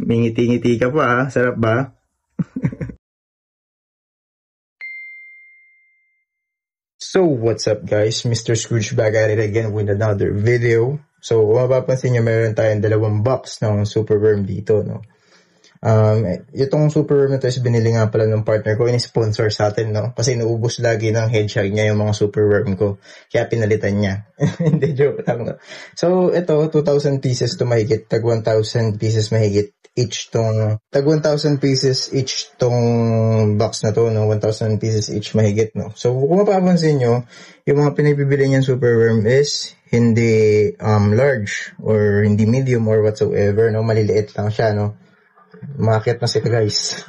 May ngiti-ngiti ka pa, sarap ba? So, what's up guys? Mr. Scrooge back at it again with another video. So, kung mapapansin nyo, meron tayong dalawang box ng Superworm dito, no? Itong Superworm na to is binili nga pala ng partner ko, in-sponsor sa atin, no? Kasi naubos lagi ng hedgehog niya yung mga Superworm ko. Kaya pinalitan niya. Hindi, joke lang, no? So, ito, 2,000 pieces to mahigit. Tag 1,000 pieces mahigit each tong, tag 1,000 pieces each tong box na to, no? 1,000 pieces each mahigit, no? So, kung mapapansin nyo, yung mga pinipibili niyang Superworm is hindi large or hindi medium or whatsoever, no? Maliliit lang siya, no? Umakyat na sila guys.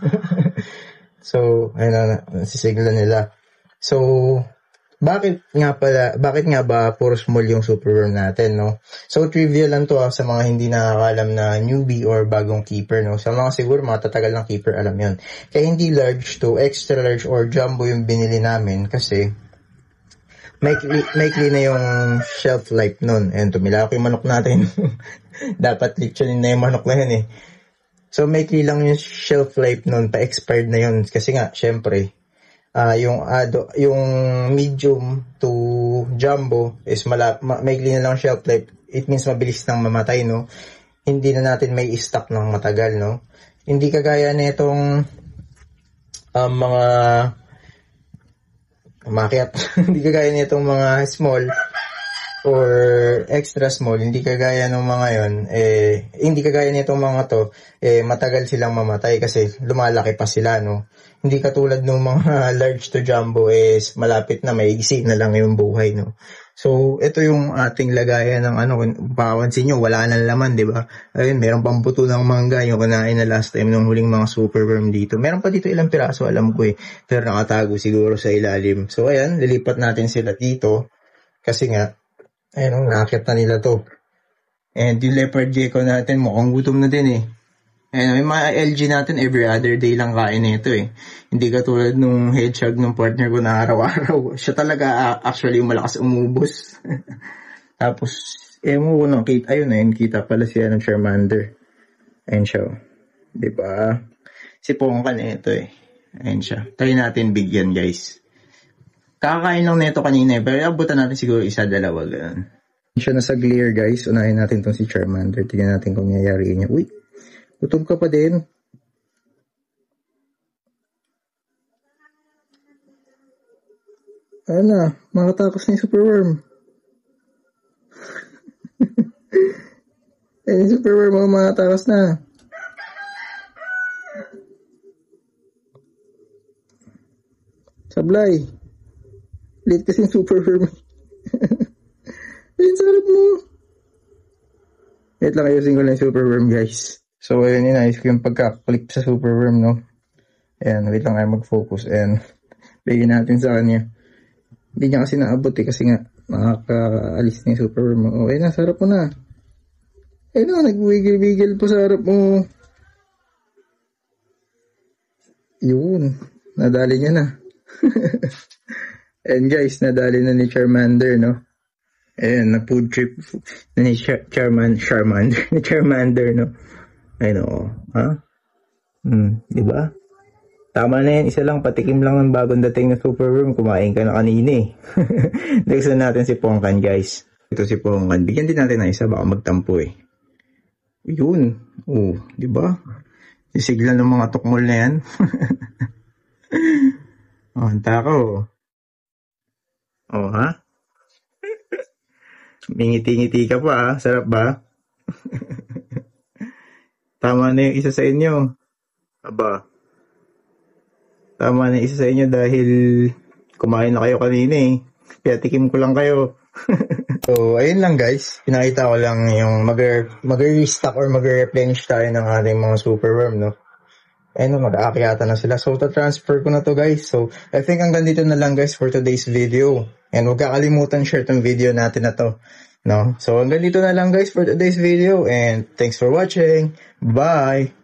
So, ayun na, nasisigla nila. So, bakit nga ba puro small yung Superworm natin, no? So, trivia lang to sa mga hindi nakakalam na newbie or bagong keeper, no? Sa mga siguro mga tatagal ng keeper, alam yon. Kaya hindi large to, extra large or jumbo yung binili namin kasi maikli na yung shelf life nun. And tumilaki yung manok natin. Dapat lechon na yung manok na yun eh. So, maikli lang yung shelf life nun, pa-expired na yun. Kasi nga, syempre, yung medium to jumbo is maikli na lang shelf life. It means mabilis nang mamatay, no? Hindi na natin may stock ng matagal, no? Hindi kagaya na itong mga umakyat. Hindi kagaya na itong mga small or extra small, hindi kagaya ng mga yon, hindi kagaya nitong mga to, matagal silang mamatay kasi lumalaki pa sila, no? Hindi katulad ng mga large to jumbo is malapit na, maigsi na lang yung buhay, no? So, ito yung ating lagayan ng kung papansin nyo, wala nang laman, di ba? Ayun, meron pang buto ng mangga, yung kinain na last time ng huling mga Superworm dito. Meron pa dito ilang piraso, alam ko pero nakatago siguro sa ilalim. So, ayan, lilipat natin sila dito kasi nga, ayun, nakakit na nila to. And yung leopard gecko natin, mukhang gutom na din eh. Ayun, yung mga LG natin, every other day lang kain nito eh. Hindi katulad nung hedgehog ng partner ko na araw-araw. Siya talaga actually yung malakas umubos. Tapos, mo ko nakita, ayun kita pala siya ng Charmander. Ayun siya. Diba? Si Pongkan ito eh. Ayun siya. Try natin bigyan guys. Kakain lang nito kanina pero abutan natin siguro isa, dalawa, ganun. Siya nasa clear guys. Unahin natin tong si Charmander. Tingnan natin kung nangyayari niya. Uy, gutom ka pa din. Ano na, makatakas na yung Superworm. Yung Superworm makatakas na. Sablay. Late kasi yung Superworm. Ayun, sarap mo. Wait lang, ayusin ko lang yung Superworm, guys. So, ayun yun, ayos ko yung pagka-clip sa Superworm, no? Ayan, wait lang, ay mag-focus. And, bigyan natin sa kanya. Hindi niya kasi naabot kasi nga, makakaalis na yung Superworm. Oh, ayun na, sarap mo na. Ayun na, nag-wiggle-wiggle po sa harap mo. Yun, nadali niya na. And guys, nadali na ni Charmander, no? Ayan, na-food trip na ni Charmander, no? Ayun, o. Ha? Diba? Tama na yan, isa lang, patikim lang ng bagong dating na Superworm, kumain ka na kanina eh. Next na natin si Pongkan, guys. Ito si Pongkan, bigyan din natin na isa, baka magtampo eh. Yun, diba? Sisiglan ng mga tukmol na yan. Ang tako. Ha? May ngiti-ngiti ka pa, sarap ba? Tama na yung isa sa inyo. Aba. Tama na yung isa sa inyo dahil kumain na kayo kanina eh. Kaya tikim ko lang kayo. So, ayun lang guys. Pinakita ko lang yung mag-restock or mag-replenish tayo ng ating mga Superworm, no? Ayun, mag-aakyata na sila. So, transfer ko na to guys. So, I think hanggang dito na lang guys for today's video. And huwag kakalimutan share tong video natin na to. No? So, hanggang dito na lang guys for today's video. And thanks for watching. Bye!